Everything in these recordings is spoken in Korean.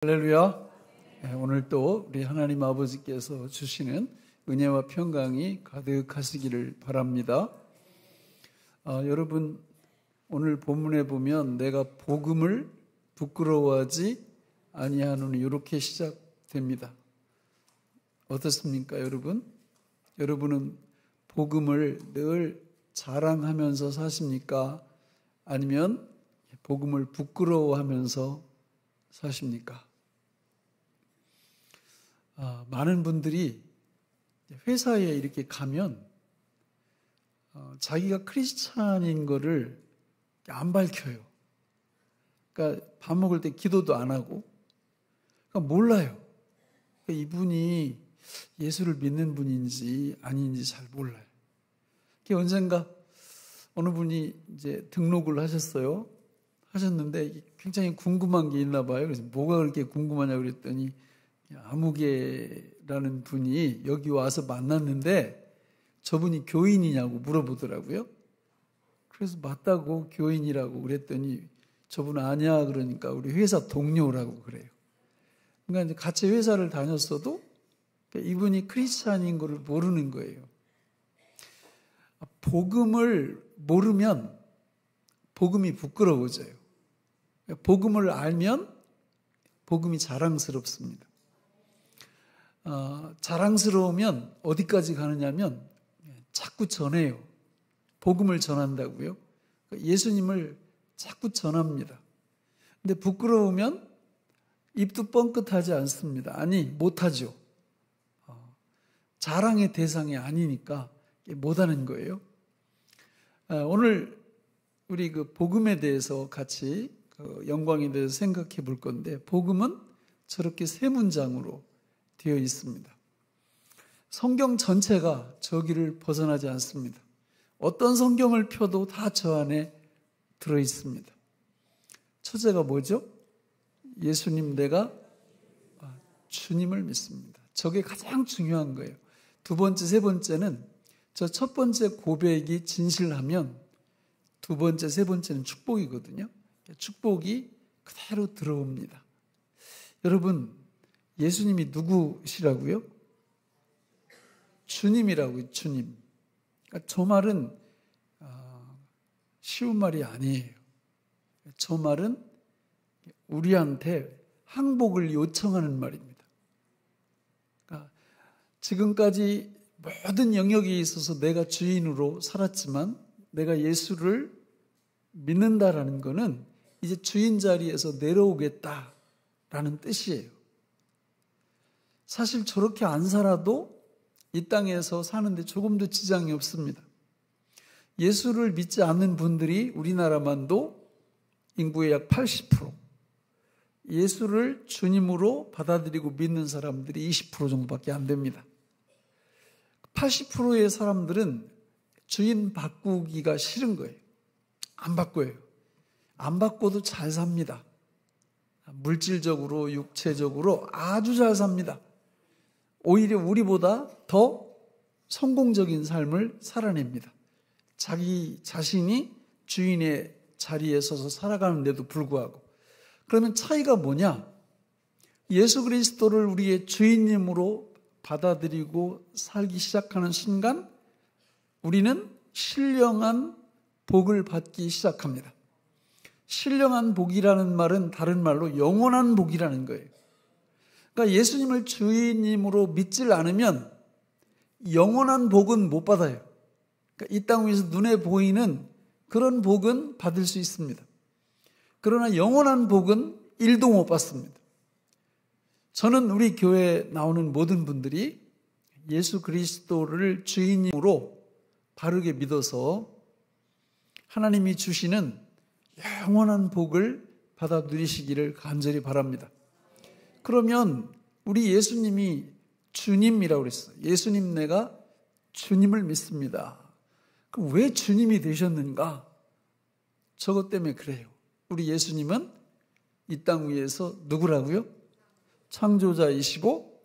할렐루야. 오늘 또 우리 하나님 아버지께서 주시는 은혜와 평강이 가득하시기를 바랍니다. 여러분, 오늘 본문에 보면 내가 복음을 부끄러워하지 아니하노니 이렇게 시작됩니다. 어떻습니까, 여러분? 여러분은 복음을 늘 자랑하면서 사십니까? 아니면 복음을 부끄러워하면서 사십니까? 많은 분들이 회사에 이렇게 가면 자기가 크리스찬인 거를 안 밝혀요. 그러니까 밥 먹을 때 기도도 안 하고, 그러니까 몰라요. 그러니까 이분이 예수를 믿는 분인지 아닌지 잘 몰라요. 언젠가 어느 분이 이제 등록을 하셨는데 굉장히 궁금한 게 있나 봐요. 그래서 뭐가 그렇게 궁금하냐고 그랬더니 아무개라는 분이 여기 와서 만났는데 저분이 교인이냐고 물어보더라고요. 그래서 맞다고 교인이라고 그랬더니 저분 아니야 그러니까 우리 회사 동료라고 그래요. 그러니까 이제 같이 회사를 다녔어도 이분이 크리스찬인 거를 모르는 거예요. 복음을 모르면 복음이 부끄러워져요. 복음을 알면 복음이 자랑스럽습니다. 자랑스러우면 어디까지 가느냐면 자꾸 전해요. 복음을 전한다고요. 예수님을 자꾸 전합니다. 근데 부끄러우면 입도 뻥끗하지 않습니다. 아니, 못하죠. 자랑의 대상이 아니니까 못하는 거예요. 오늘 우리 그 복음에 대해서 같이 영광에 대해서 생각해 볼 건데, 복음은 저렇게 세 문장으로 되어 있습니다. 성경 전체가 저기를 벗어나지 않습니다. 어떤 성경을 펴도 다 저 안에 들어 있습니다. 첫째가 뭐죠? 예수님, 내가 주님을 믿습니다. 저게 가장 중요한 거예요. 두 번째, 세 번째는 저 첫 번째 고백이 진실하면 두 번째, 세 번째는 축복이거든요. 축복이 그대로 들어옵니다. 여러분, 예수님이 누구시라고요? 주님이라고요, 주님. 그러니까 저 말은 쉬운 말이 아니에요. 저 말은 우리한테 항복을 요청하는 말입니다. 그러니까 지금까지 모든 영역에 있어서 내가 주인으로 살았지만 내가 예수를 믿는다라는 것은 이제 주인 자리에서 내려오겠다라는 뜻이에요. 사실 저렇게 안 살아도 이 땅에서 사는데 조금도 지장이 없습니다. 예수를 믿지 않는 분들이 우리나라만도 인구의 약 80%, 예수를 주님으로 받아들이고 믿는 사람들이 20% 정도밖에 안 됩니다. 80%의 사람들은 주인 바꾸기가 싫은 거예요. 안 바꿔요. 안 바꿔도 잘 삽니다. 물질적으로, 육체적으로 아주 잘 삽니다. 오히려 우리보다 더 성공적인 삶을 살아냅니다. 자기 자신이 주인의 자리에 서서 살아가는데도 불구하고. 그러면 차이가 뭐냐? 예수 그리스도를 우리의 주인님으로 받아들이고 살기 시작하는 순간 우리는 신령한 복을 받기 시작합니다. 신령한 복이라는 말은 다른 말로 영원한 복이라는 거예요. 그러니까 예수님을 주인님으로 믿질 않으면 영원한 복은 못 받아요. 그러니까 이 땅 위에서 눈에 보이는 그런 복은 받을 수 있습니다. 그러나 영원한 복은 1도 못 받습니다. 저는 우리 교회에 나오는 모든 분들이 예수 그리스도를 주인님으로 바르게 믿어서 하나님이 주시는 영원한 복을 받아 누리시기를 간절히 바랍니다. 그러면 우리 예수님이 주님이라고 그랬어요. 예수님, 내가 주님을 믿습니다. 그럼 왜 주님이 되셨는가? 저것 때문에 그래요. 우리 예수님은 이 땅 위에서 누구라고요? 창조자이시고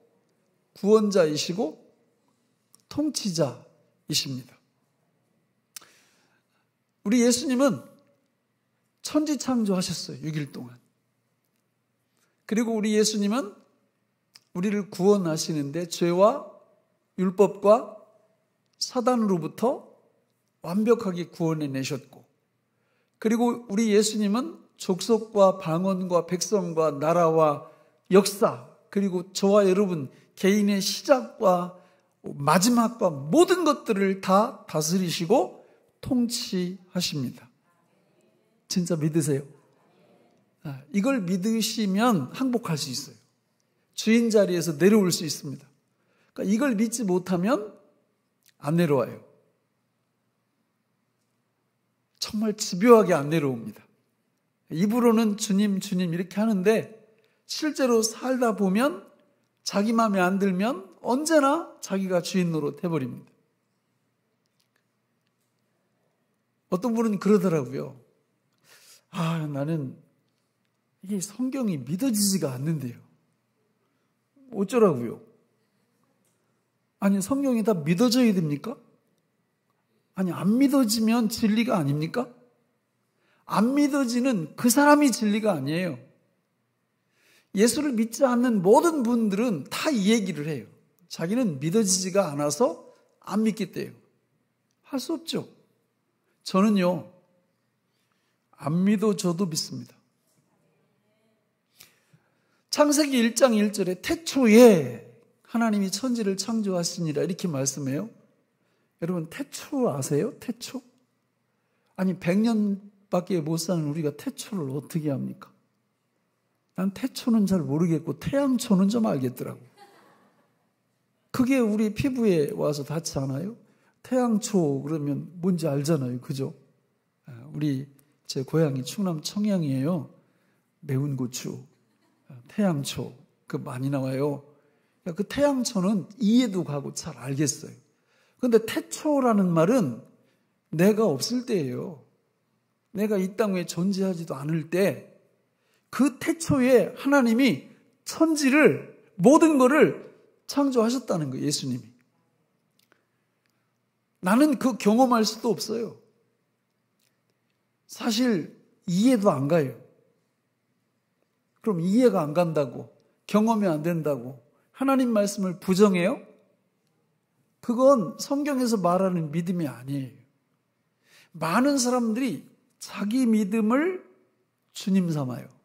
구원자이시고 통치자이십니다. 우리 예수님은 천지창조하셨어요. 6일 동안. 그리고 우리 예수님은 우리를 구원하시는데 죄와 율법과 사단으로부터 완벽하게 구원해내셨고, 그리고 우리 예수님은 족속과 방언과 백성과 나라와 역사, 그리고 저와 여러분 개인의 시작과 마지막과 모든 것들을 다 다스리시고 통치하십니다. 진짜 믿으세요? 이걸 믿으시면 항복할 수 있어요. 주인 자리에서 내려올 수 있습니다. 그러니까 이걸 믿지 못하면 안 내려와요. 정말 집요하게 안 내려옵니다. 입으로는 주님 주님 이렇게 하는데 실제로 살다 보면 자기 마음에 안 들면 언제나 자기가 주인 노릇 해버립니다. 어떤 분은 그러더라고요. 나는 이게 성경이 믿어지지가 않는데요. 어쩌라고요? 아니, 성경이 다 믿어져야 됩니까? 아니, 안 믿어지면 진리가 아닙니까? 안 믿어지는 그 사람이 진리가 아니에요. 예수를 믿지 않는 모든 분들은 다 이 얘기를 해요. 자기는 믿어지지가 않아서 안 믿겠대요. 할 수 없죠. 저는요, 안 믿어져도 믿습니다. 창세기 1장 1절에 태초에 하나님이 천지를 창조하시니라 이렇게 말씀해요. 여러분, 태초 아세요? 태초? 아니, 100년밖에 못 사는 우리가 태초를 어떻게 합니까? 난 태초는 잘 모르겠고 태양초는 좀 알겠더라고. 그게 우리 피부에 와서 닿지 않아요? 태양초 그러면 뭔지 알잖아요. 그죠? 제 고향이 충남 청양이에요. 매운 고추, 태양초 그 많이 나와요. 그 태양초는 이해도 가고 잘 알겠어요. 그런데 태초라는 말은 내가 없을 때예요. 내가 이 땅에 존재하지도 않을 때 그 태초에 하나님이 천지를 모든 것을 창조하셨다는 거예요. 예수님이. 나는 그 경험할 수도 없어요. 사실 이해도 안 가요. 그럼 이해가 안 간다고, 경험이 안 된다고 하나님 말씀을 부정해요? 그건 성경에서 말하는 믿음이 아니에요. 많은 사람들이 자기 믿음을 주님 삼아요.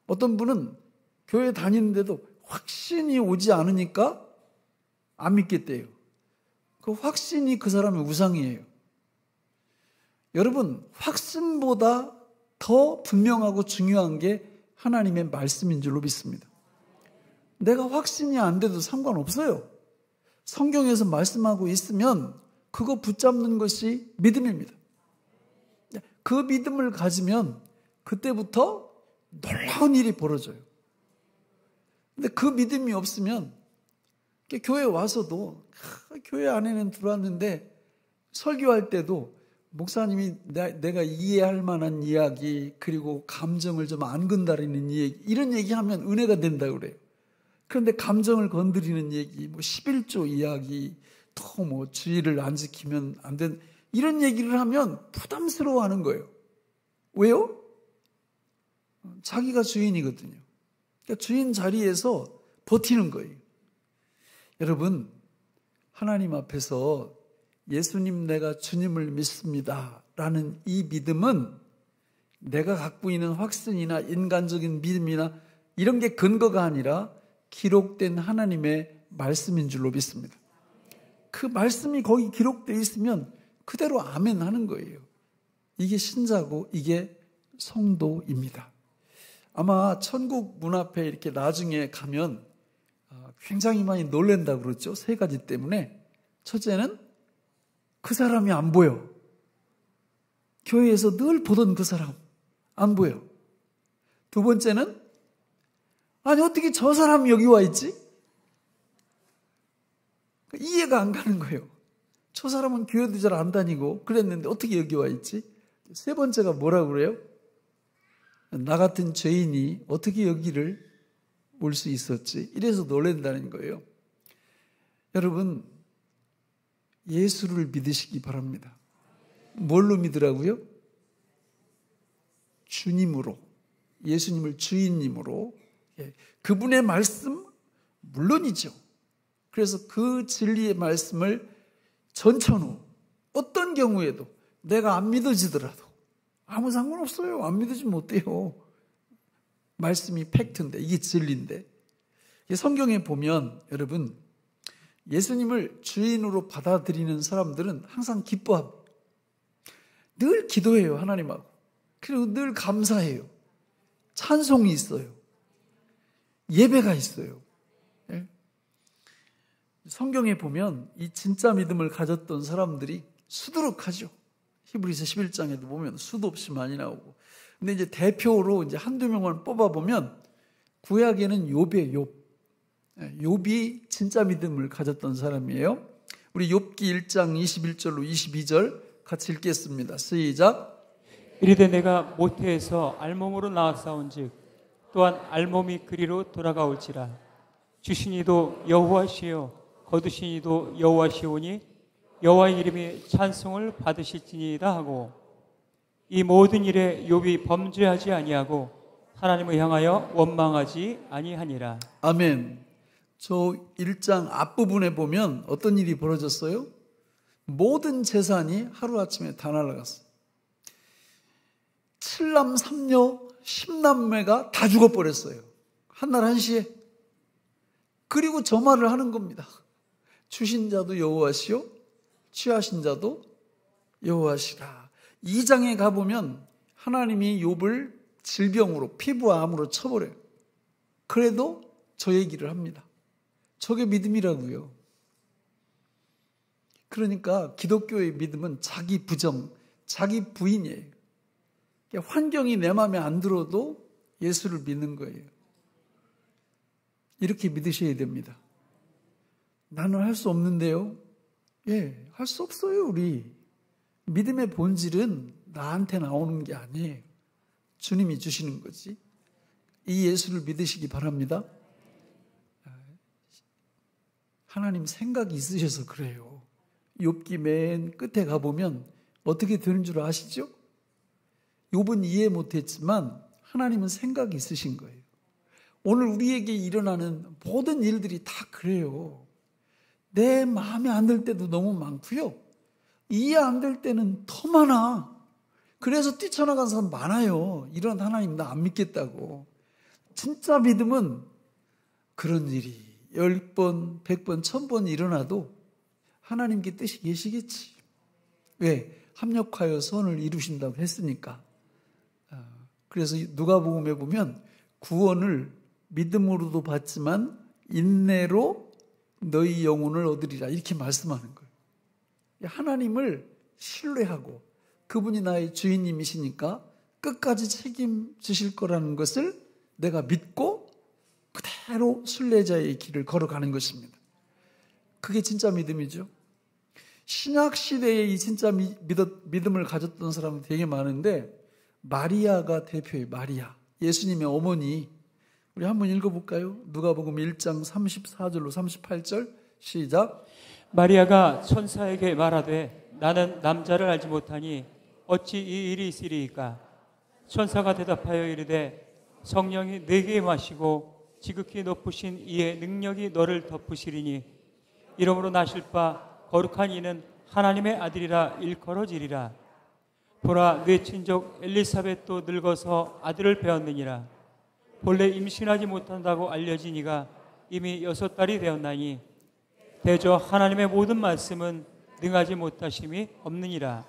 어떤 분은 교회 다니는데도 확신이 오지 않으니까 안 믿겠대요. 그 확신이 그 사람의 우상이에요. 여러분, 확신보다 더 분명하고 중요한 게 하나님의 말씀인 줄로 믿습니다. 내가 확신이 안 돼도 상관없어요. 성경에서 말씀하고 있으면 그거 붙잡는 것이 믿음입니다. 그 믿음을 가지면 그때부터 놀라운 일이 벌어져요. 근데 그 믿음이 없으면 교회 와서도 교회 안에는 들어왔는데 설교할 때도 목사님이 내가 이해할 만한 이야기 그리고 감정을 좀 안 건드리는 얘기 이런 얘기하면 은혜가 된다고 그래요. 그런데 감정을 건드리는 얘기 11조 이야기 또 주의를 안 지키면 안 된 이런 얘기를 하면 부담스러워하는 거예요. 왜요? 자기가 주인이거든요. 그러니까 주인 자리에서 버티는 거예요. 여러분, 하나님 앞에서 예수님 내가 주님을 믿습니다 라는 이 믿음은 내가 갖고 있는 확신이나 인간적인 믿음이나 이런 게 근거가 아니라 기록된 하나님의 말씀인 줄로 믿습니다. 그 말씀이 거기 기록되어 있으면 그대로 아멘 하는 거예요. 이게 신자고 이게 성도입니다. 아마 천국 문 앞에 이렇게 나중에 가면 굉장히 많이 놀란다고 그러죠. 세 가지 때문에. 첫째는 그 사람이 안 보여. 교회에서 늘 보던 그 사람 안 보여. 두 번째는 아니 어떻게 저 사람이 여기 와 있지? 이해가 안 가는 거예요. 저 사람은 교회도 잘 안 다니고 그랬는데 어떻게 여기 와 있지? 세 번째가 뭐라고 그래요? 나 같은 죄인이 어떻게 여기를 올 수 있었지? 이래서 놀란다는 거예요. 여러분, 예수를 믿으시기 바랍니다. 뭘로 믿으라고요? 주님으로. 예수님을 주인님으로, 그분의 말씀 물론이죠. 그래서 그 진리의 말씀을 전천후 어떤 경우에도 내가 안 믿어지더라도 아무 상관없어요. 안 믿어지면 어때요? 말씀이 팩트인데, 이게 진리인데. 성경에 보면 여러분, 예수님을 주인으로 받아들이는 사람들은 항상 기뻐합니다. 늘 기도해요, 하나님하고. 그리고 늘 감사해요. 찬송이 있어요. 예배가 있어요. 성경에 보면 이 진짜 믿음을 가졌던 사람들이 수두룩하죠. 히브리서 11장에도 보면 수도 없이 많이 나오고. 근데 이제 대표로 이제 한두 명만 뽑아보면 구약에는 욥이에요, 욥. 욥이 진짜 믿음을 가졌던 사람이에요. 우리 욥기 1장 21절로 22절 같이 읽겠습니다. 시작. 이르되 내가 모태에서 알몸으로 나왔사온즉 또한 알몸이 그리로 돌아가올지라. 주시니도 여호와시요 거두시니도 여호와시오니 여호와의 이름이 찬송을 받으실지니이다 하고, 이 모든 일에 욥이 범죄하지 아니하고 하나님을 향하여 원망하지 아니하니라. 아멘. 저 1장 앞부분에 보면 어떤 일이 벌어졌어요? 모든 재산이 하루아침에 다 날아갔어요. 7남 3녀 10남매가 다 죽어버렸어요. 한날 한시에. 그리고 저 말을 하는 겁니다. 주신 자도 여호와시요 취하신 자도 여호와시라. 2장에 가보면 하나님이 욥을 질병으로, 피부암으로 쳐버려요. 그래도 저 얘기를 합니다. 저게 믿음이라고요. 그러니까 기독교의 믿음은 자기 부정, 자기 부인이에요. 환경이 내 마음에 안 들어도 예수를 믿는 거예요. 이렇게 믿으셔야 됩니다. 나는 할 수 없는데요. 할 수 없어요, 우리. 믿음의 본질은 나한테 나오는 게 아니에요. 주님이 주시는 거지. 이 예수를 믿으시기 바랍니다. 하나님 생각이 있으셔서 그래요. 욥기 맨 끝에 가보면 어떻게 되는 줄 아시죠? 욥은 이해 못했지만 하나님은 생각이 있으신 거예요. 오늘 우리에게 일어나는 모든 일들이 다 그래요. 내 마음에 안 들 때도 너무 많고요. 이해 안 될 때는 더 많아. 그래서 뛰쳐나간 사람 많아요. 이런 하나님 나 안 믿겠다고. 진짜 믿음은 그런 일이 10번, 100번, 1000번 일어나도 하나님께 뜻이 계시겠지. 왜? 합력하여 선을 이루신다고 했으니까. 그래서 누가복음에 보면 구원을 믿음으로도 받지만 인내로 너희 영혼을 얻으리라, 이렇게 말씀하는 거예요. 하나님을 신뢰하고 그분이 나의 주인님이시니까 끝까지 책임지실 거라는 것을 내가 믿고 그대로 순례자의 길을 걸어가는 것입니다. 그게 진짜 믿음이죠. 신약시대에 이 진짜 믿음을 가졌던 사람은 되게 많은데, 마리아가 대표예요. 마리아, 예수님의 어머니. 우리 한번 읽어볼까요? 누가복음 1장 34절로 38절 시작. 마리아가 천사에게 말하되 나는 남자를 알지 못하니 어찌 이 일이 있으리이까. 천사가 대답하여 이르되 성령이 내게 임하시고 지극히 높으신 이의 능력이 너를 덮으시리니 이러므로 나실 바 거룩한 이는 하나님의 아들이라 일컬어지리라. 보라, 네 친족 엘리사벳도 늙어서 아들을 배었느니라. 본래 임신하지 못한다고 알려진 이가 이미 6달이 되었나니 대저 하나님의 모든 말씀은 능하지 못하심이 없느니라.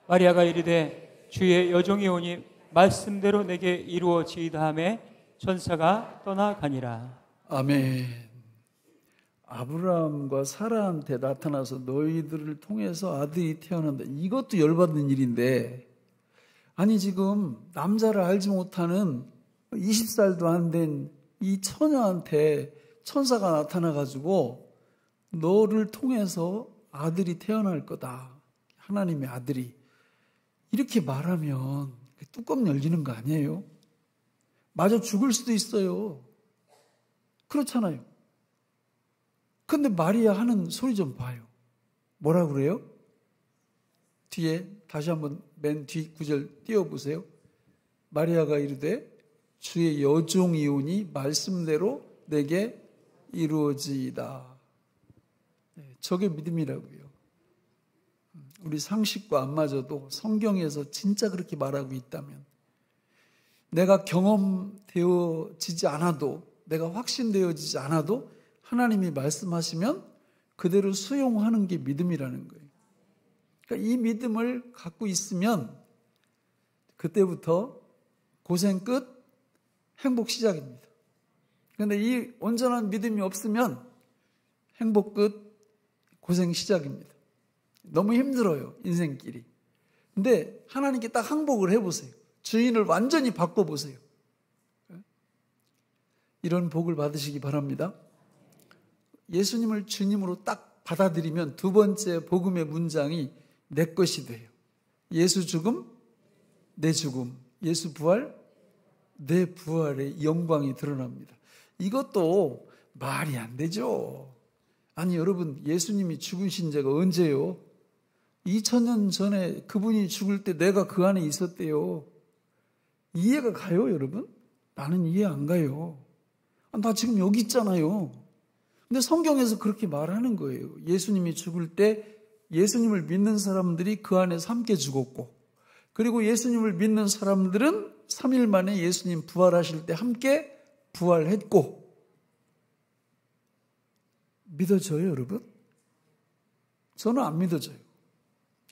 마리아가 이르되 주의 여종이 오니 말씀대로 내게 이루어지이다 하매 천사가 떠나가니라. 아멘. 아브라함과 사라한테 나타나서 너희들을 통해서 아들이 태어난다. 이것도 열받는 일인데, 아니 지금 남자를 알지 못하는 20살도 안 된 이 처녀한테 천사가 나타나가지고 너를 통해서 아들이 태어날 거다, 하나님의 아들이, 이렇게 말하면 뚜껑 열리는 거 아니에요? 마저 죽을 수도 있어요. 그렇잖아요. 근데 마리아 하는 소리 좀 봐요. 뭐라 그래요? 뒤에 다시 한번 맨 뒤 구절 띄워보세요. 마리아가 이르되 주의 여종이오니 말씀대로 내게 이루어지이다. 저게 믿음이라고요. 우리 상식과 안 맞아도 성경에서 진짜 그렇게 말하고 있다면, 내가 경험되어지지 않아도, 내가 확신되어지지 않아도 하나님이 말씀하시면 그대로 수용하는 게 믿음이라는 거예요. 그러니까 이 믿음을 갖고 있으면 그때부터 고생 끝, 행복 시작입니다. 그런데 이 온전한 믿음이 없으면 행복 끝, 고생 시작입니다. 너무 힘들어요, 인생길이. 근데 하나님께 딱 항복을 해보세요. 주인을 완전히 바꿔보세요. 이런 복을 받으시기 바랍니다. 예수님을 주님으로 딱 받아들이면 두 번째 복음의 문장이 내 것이 돼요. 예수 죽음, 내 죽음. 예수 부활, 내 부활의 영광이 드러납니다. 이것도 말이 안 되죠. 아니 여러분, 예수님이 죽으신 지가 언제요? 2000년 전에 그분이 죽을 때 내가 그 안에 있었대요. 이해가 가요, 여러분? 나는 이해 안 가요. 나 지금 여기 있잖아요. 근데 성경에서 그렇게 말하는 거예요. 예수님이 죽을 때 예수님을 믿는 사람들이 그 안에서 함께 죽었고, 그리고 예수님을 믿는 사람들은 3일 만에 예수님 부활하실 때 함께 부활했고. 믿어져요, 여러분? 저는 안 믿어져요.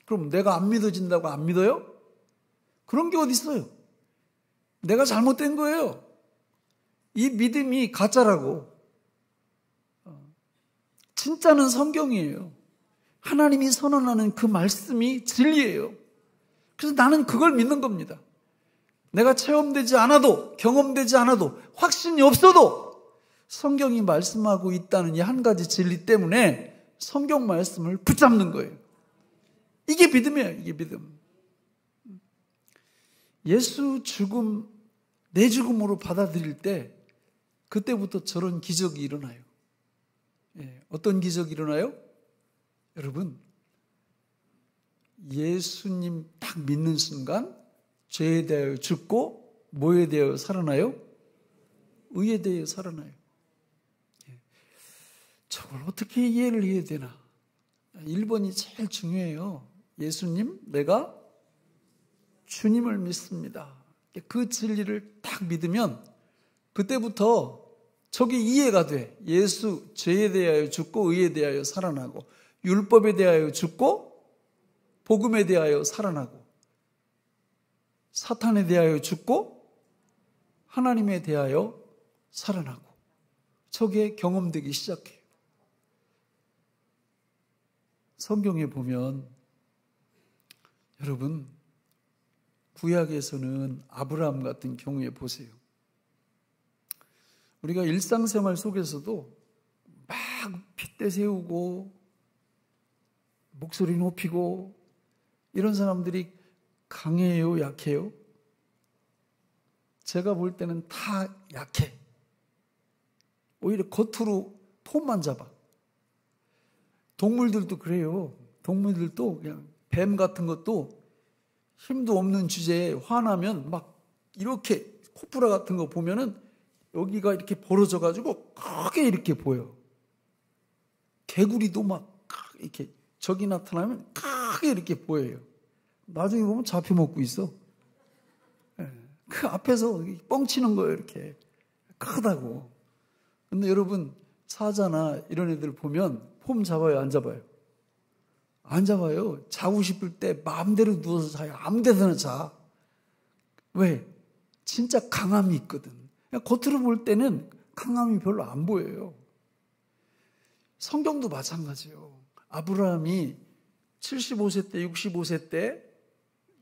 그럼 내가 안 믿어진다고 안 믿어요? 그런 게 어디 있어요? 내가 잘못된 거예요. 이 믿음이 가짜라고. 진짜는 성경이에요. 하나님이 선언하는 그 말씀이 진리예요. 그래서 나는 그걸 믿는 겁니다. 내가 체험되지 않아도, 경험되지 않아도, 확신이 없어도 성경이 말씀하고 있다는 이 한 가지 진리 때문에 성경 말씀을 붙잡는 거예요. 이게 믿음이에요. 이게 믿음. 예수 죽음, 내 죽음으로 받아들일 때 그때부터 저런 기적이 일어나요. 어떤 기적이 일어나요? 여러분, 예수님 딱 믿는 순간 죄에 대하여 죽고 뭐에 대하여 살아나요? 의에 대하여 살아나요. 저걸 어떻게 이해를 해야 되나? 1번이 제일 중요해요. 예수님, 내가 주님을 믿습니다. 그 진리를 딱 믿으면 그때부터 저게 이해가 돼. 예수, 죄에 대하여 죽고 의에 대하여 살아나고, 율법에 대하여 죽고 복음에 대하여 살아나고, 사탄에 대하여 죽고 하나님에 대하여 살아나고, 저게 경험되기 시작해요. 성경에 보면 여러분, 구약에서는 아브라함 같은 경우에 보세요. 우리가 일상생활 속에서도 막 핏대 세우고 목소리 높이고 이런 사람들이 강해요, 약해요? 제가 볼 때는 다 약해. 오히려 겉으로 폼만 잡아. 동물들도 그래요. 동물들도 그냥 뱀 같은 것도 힘도 없는 주제에 화나면 막 이렇게 코뿔아 같은 거 보면은 여기가 이렇게 벌어져 가지고 크게 이렇게 보여. 개구리도 막 이렇게 적이 나타나면 크게 이렇게 보여요. 나중에 보면 잡혀 먹고 있어. 그 앞에서 뻥치는 거예요, 이렇게. 크다고. 근데 여러분, 사자나 이런 애들 보면 폼 잡아요, 안 잡아요? 안 잡아요. 자고 싶을 때 마음대로 누워서 자요. 아무 데서나 자. 왜? 진짜 강함이 있거든. 겉으로 볼 때는 강함이 별로 안 보여요. 성경도 마찬가지예요. 아브라함이 75세 때, 65세 때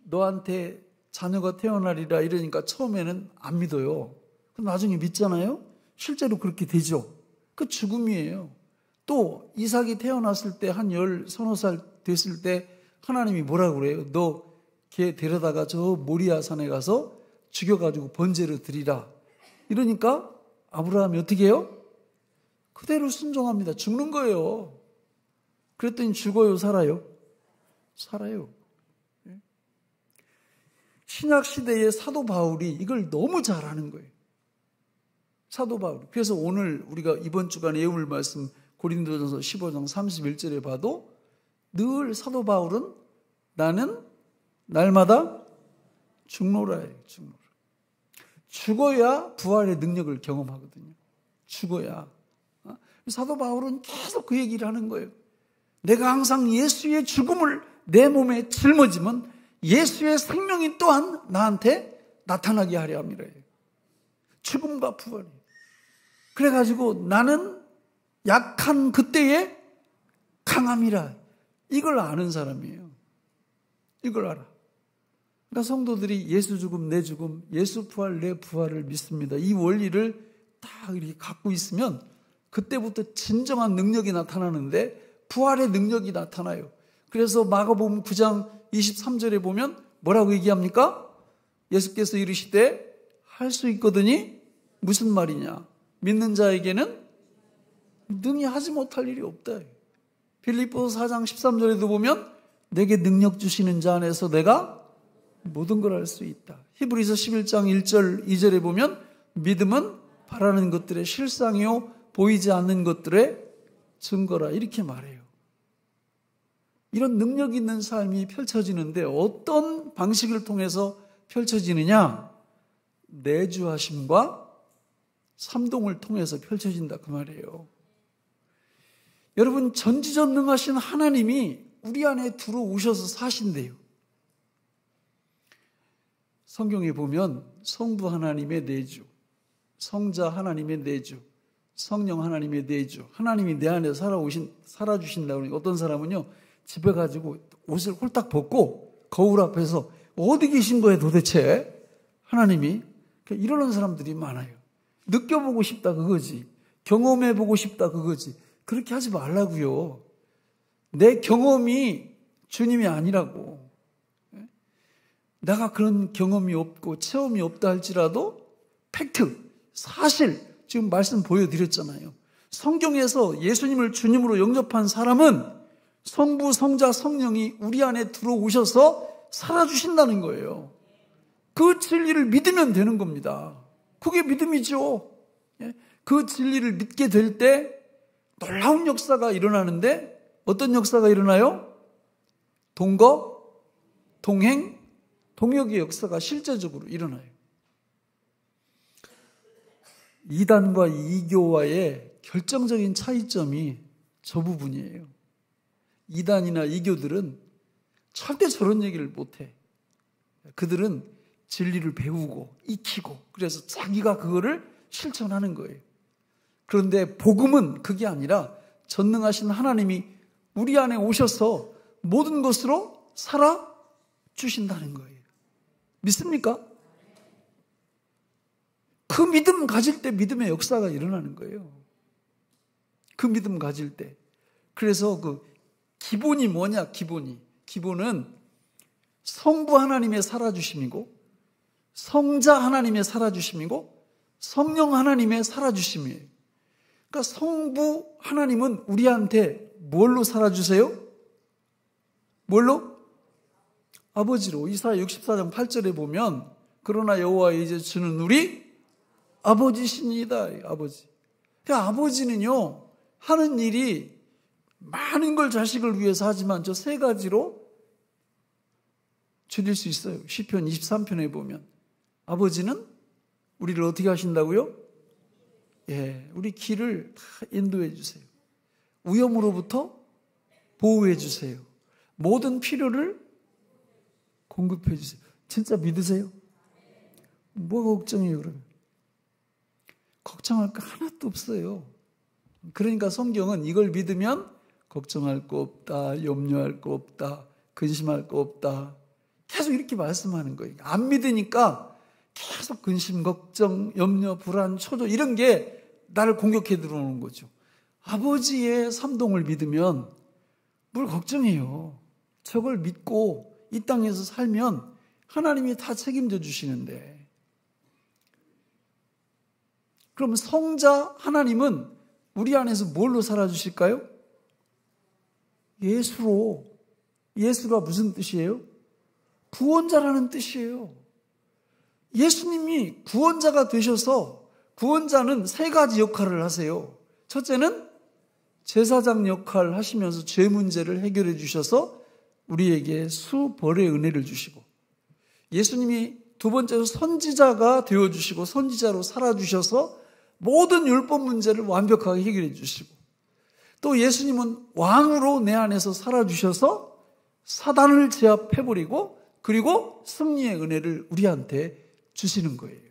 너한테 자녀가 태어나리라 이러니까 처음에는 안 믿어요. 그럼 나중에 믿잖아요? 실제로 그렇게 되죠. 그 죽음이에요. 또 이삭이 태어났을 때 한 10-15살 됐을 때 하나님이 뭐라고 그래요? 너 걔 데려다가 저 모리아 산에 가서 죽여가지고 번제를 드리라. 이러니까 아브라함이 어떻게 해요? 그대로 순종합니다. 죽는 거예요. 그랬더니 죽어요, 살아요? 살아요. 신약 시대의 사도 바울이 이걸 너무 잘하는 거예요. 사도 바울. 그래서 오늘 우리가 이번 주간 예물 말씀 고린도전서 15장 31절에 봐도 늘 사도 바울은 나는 날마다 죽노라예요. 죽노라. 죽어야 부활의 능력을 경험하거든요. 죽어야. 사도 바울은 계속 그 얘기를 하는 거예요. 내가 항상 예수의 죽음을 내 몸에 짊어지면 예수의 생명이 또한 나한테 나타나게 하려 함이라. 죽음과 부활이. 그래가지고 나는 약한 그때의 강함이라. 이걸 아는 사람이에요. 이걸 알아. 그러니까 성도들이 예수 죽음 내 죽음, 예수 부활 내 부활을 믿습니다. 이 원리를 딱 이렇게 갖고 있으면 그때부터 진정한 능력이 나타나는데 부활의 능력이 나타나요. 그래서 마가복음 9장 23절에 보면 뭐라고 얘기합니까? 예수께서 이르시되 할 수 있거든이 무슨 말이냐? 믿는 자에게는 능히 하지 못할 일이 없다. 빌립보서 4장 13절에도 보면 내게 능력 주시는 자 안에서 내가 모든 걸 할 수 있다. 히브리서 11장 1절 2절에 보면 믿음은 바라는 것들의 실상이요 보이지 않는 것들의 증거라 이렇게 말해요. 이런 능력 있는 삶이 펼쳐지는데 어떤 방식을 통해서 펼쳐지느냐? 내주하심과 삼동을 통해서 펼쳐진다 그 말이에요. 여러분 전지전능하신 하나님이 우리 안에 들어오셔서 사신대요. 성경에 보면 성부 하나님의 내주, 성자 하나님의 내주, 성령 하나님의 내주, 하나님이 내 안에 살아주신다고 하니까 어떤 사람은요 집에 가지고 옷을 홀딱 벗고 거울 앞에서 어디 계신 거예요 도대체 하나님이? 이러는 사람들이 많아요. 느껴보고 싶다 그거지, 경험해보고 싶다 그거지. 그렇게 하지 말라고요. 내 경험이 주님이 아니라고. 내가 그런 경험이 없고 체험이 없다 할지라도 팩트, 사실 지금 말씀 보여드렸잖아요. 성경에서 예수님을 주님으로 영접한 사람은 성부, 성자, 성령이 우리 안에 들어오셔서 살아주신다는 거예요. 그 진리를 믿으면 되는 겁니다. 그게 믿음이죠. 그 진리를 믿게 될 때 놀라운 역사가 일어나는데 어떤 역사가 일어나요? 동거, 동행, 동역의 역사가 실제적으로 일어나요. 이단과 이교와의 결정적인 차이점이 저 부분이에요. 이단이나 이교들은 절대 저런 얘기를 못해. 그들은 진리를 배우고 익히고 그래서 자기가 그거를 실천하는 거예요. 그런데 복음은 그게 아니라 전능하신 하나님이 우리 안에 오셔서 모든 것으로 살아주신다는 거예요. 믿습니까? 그 믿음 가질 때 믿음의 역사가 일어나는 거예요. 그 믿음 가질 때. 그래서 그 기본이 뭐냐? 기본은 성부 하나님의 살아주심이고 성자 하나님의 살아주심이고 성령 하나님의 살아주심이에요. 그러니까 성부 하나님은 우리한테 뭘로 살아주세요? 뭘로? 아버지로. 이사야 64장 8절에 보면 그러나 여호와 이제 주는 우리 아버지시니이다. 아버지. 그러니까 아버지는요 하는 일이 많은 걸 자식을 위해서 하지만 저 세 가지로 줄일 수 있어요. 시편 23편에 보면 아버지는 우리를 어떻게 하신다고요? 예, 우리 길을 다 인도해 주세요. 위험으로부터 보호해 주세요. 모든 필요를 공급해 주세요. 진짜 믿으세요? 뭐가 걱정이에요 그러면? 걱정할 거 하나도 없어요. 그러니까 성경은 이걸 믿으면 걱정할 거 없다, 염려할 거 없다, 근심할 거 없다. 계속 이렇게 말씀하는 거예요. 안 믿으니까 계속 근심, 걱정, 염려, 불안, 초조 이런 게 나를 공격해 들어오는 거죠. 아버지의 삼동을 믿으면 뭘 걱정해요. 저걸 믿고 이 땅에서 살면 하나님이 다 책임져 주시는데. 그럼 성자 하나님은 우리 안에서 뭘로 살아주실까요? 예수로. 예수가 무슨 뜻이에요? 구원자라는 뜻이에요. 예수님이 구원자가 되셔서 구원자는 세 가지 역할을 하세요. 첫째는 제사장 역할을 하시면서 죄 문제를 해결해 주셔서 우리에게 수벌의 은혜를 주시고, 예수님이 두 번째로 선지자가 되어주시고 선지자로 살아주셔서 모든 율법 문제를 완벽하게 해결해 주시고, 또 예수님은 왕으로 내 안에서 살아주셔서 사단을 제압해버리고 그리고 승리의 은혜를 우리한테 주시는 거예요.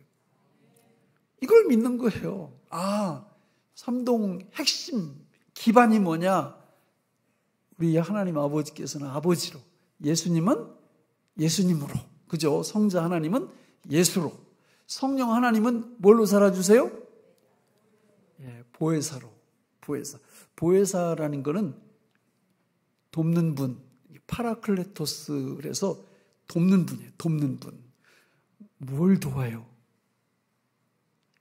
이걸 믿는 거예요. 아, 삼동 핵심 기반이 뭐냐? 우리 하나님 아버지께서는 아버지로, 예수님은 예수님으로, 그죠? 성자 하나님은 예수로, 성령 하나님은 뭘로 살아주세요? 예, 보혜사로. 보혜사라는 거는 돕는 분, 파라클레토스, 그래서 돕는 분이에요. 돕는 분. 뭘 도와요?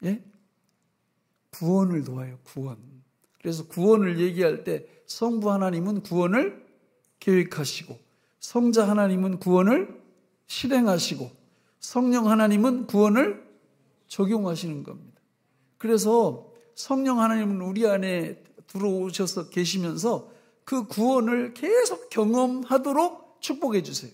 예? 구원을 도와요. 구원. 그래서 구원을 얘기할 때 성부 하나님은 구원을 계획하시고, 성자 하나님은 구원을 실행하시고, 성령 하나님은 구원을 적용하시는 겁니다. 그래서 성령 하나님은 우리 안에 들어오셔서 계시면서 그 구원을 계속 경험하도록 축복해 주세요.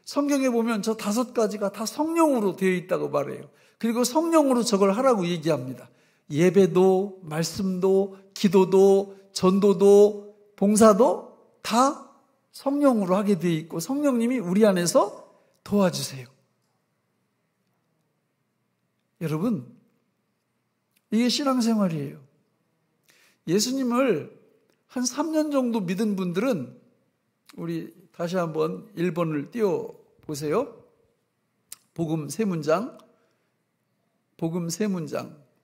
성경에 보면 저 5가지가 다 성령으로 되어 있다고 말해요. 그리고 성령으로 저걸 하라고 얘기합니다. 예배도, 말씀도, 기도도, 전도도, 봉사도 다 성령으로 하게 되어 있고, 성령님이 우리 안에서 도와주세요. 여러분, 이게 신앙생활이에요. 예수님을 한 3년 정도 믿은 분들은 우리 다시 한번 1번을 띄워보세요. 복음 3문장.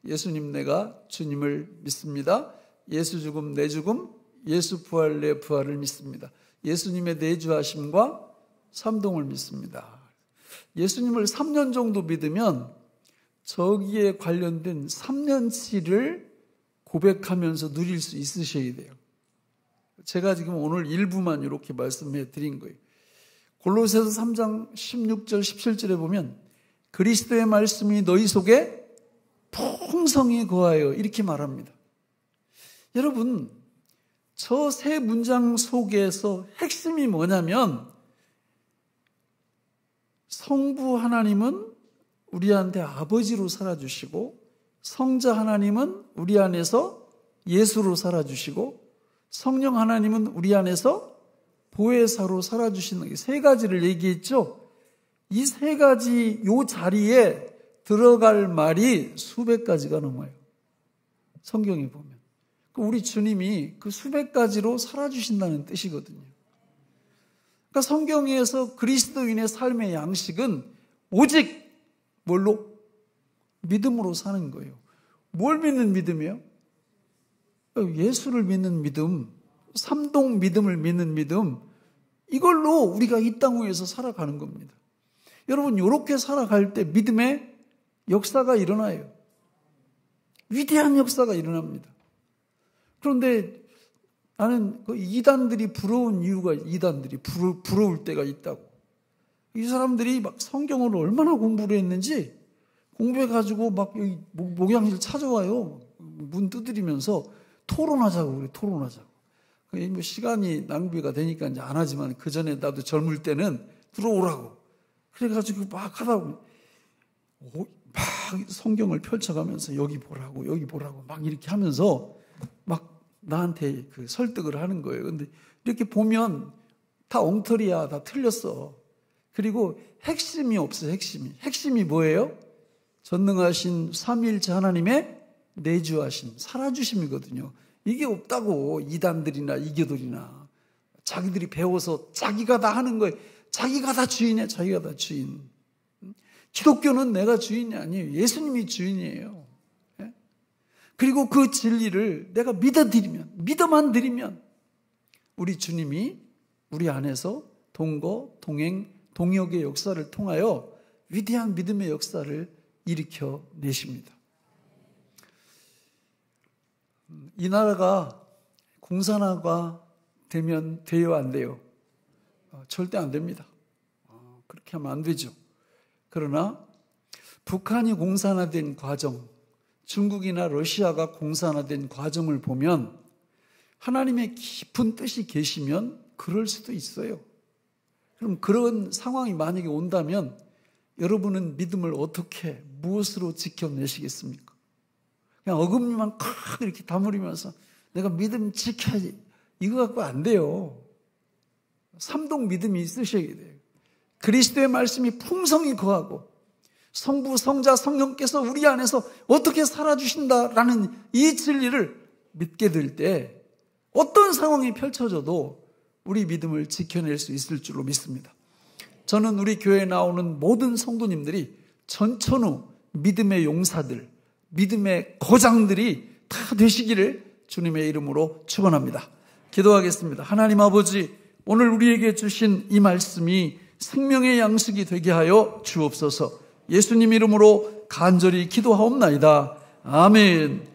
예수님 내가 주님을 믿습니다. 예수 죽음 내 죽음, 예수 부활 내 부활을 믿습니다. 예수님의 내주하심과 삼동을 믿습니다. 예수님을 3년 정도 믿으면 저기에 관련된 3년치를 고백하면서 누릴 수 있으셔야 돼요. 제가 지금 오늘 일부만 이렇게 말씀해 드린 거예요. 골로새서 3장 16절 17절에 보면 그리스도의 말씀이 너희 속에 풍성히 거하여 이렇게 말합니다. 여러분, 저 세 문장 속에서 핵심이 뭐냐면, 성부 하나님은 우리한테 아버지로 살아주시고, 성자 하나님은 우리 안에서 예수로 살아주시고, 성령 하나님은 우리 안에서 보혜사로 살아주시는 게 세 가지를 얘기했죠. 이 세 가지 요 자리에 들어갈 말이 수백 가지가 넘어요. 성경에 보면. 우리 주님이 그 수백 가지로 살아주신다는 뜻이거든요. 그러니까 성경에서 그리스도인의 삶의 양식은 오직 뭘로? 믿음으로 사는 거예요. 뭘 믿는 믿음이에요? 예수를 믿는 믿음, 삼동 믿음을 믿는 믿음, 이걸로 우리가 이 땅 위에서 살아가는 겁니다. 여러분, 이렇게 살아갈 때 믿음의 역사가 일어나요. 위대한 역사가 일어납니다. 그런데 나는 그 이단들이 부러운 이유가, 이단들이 부러울 때가 있다고. 이 사람들이 막 성경을 얼마나 공부를 했는지 공부해가지고 막 여기 목양실 찾아와요. 문 두드리면서 토론하자고 그래, 토론하자고. 뭐 시간이 낭비가 되니까 이제 안 하지만 그 전에 나도 젊을 때는 들어오라고. 그래가지고 막 하다 보면 막 성경을 펼쳐가면서 여기 보라고 막 이렇게 하면서 막 나한테 그 설득을 하는 거예요. 근데 이렇게 보면 다 엉터리야, 다 틀렸어. 그리고 핵심이 없어, 핵심이 뭐예요? 전능하신 삼위일체 하나님의 내주하심, 살아주심이거든요. 이게 없다고, 이단들이나 이교들이나. 자기들이 배워서 자기가 다 하는 거예요. 자기가 다 주인이야, 자기가 다 주인. 기독교는 내가 주인이 아니에요. 예수님이 주인이에요. 그리고 그 진리를 내가 믿어만 드리면 우리 주님이 우리 안에서 동거, 동행, 동역의 역사를 통하여 위대한 믿음의 역사를 일으켜 내십니다. 이 나라가 공산화가 되면 돼요, 안 돼요? 절대 안 됩니다. 그렇게 하면 안 되죠. 그러나 북한이 공산화된 과정, 중국이나 러시아가 공산화된 과정을 보면 하나님의 깊은 뜻이 계시면 그럴 수도 있어요. 그럼 그런 상황이 만약에 온다면 여러분은 믿음을 어떻게, 무엇으로 지켜내시겠습니까? 그냥 어금니만 콱 이렇게 다물이면서 내가 믿음 지켜야지, 이거 갖고 안 돼요. 삼동 믿음이 있으셔야 돼요. 그리스도의 말씀이 풍성히 거하고 성부, 성자, 성령께서 우리 안에서 어떻게 살아주신다라는 이 진리를 믿게 될 때 어떤 상황이 펼쳐져도 우리 믿음을 지켜낼 수 있을 줄로 믿습니다. 저는 우리 교회에 나오는 모든 성도님들이 전천후 믿음의 용사들, 믿음의 거장들이 다 되시기를 주님의 이름으로 축원합니다. 기도하겠습니다. 하나님 아버지, 오늘 우리에게 주신 이 말씀이 생명의 양식이 되게 하여 주옵소서. 예수님 이름으로 간절히 기도하옵나이다. 아멘.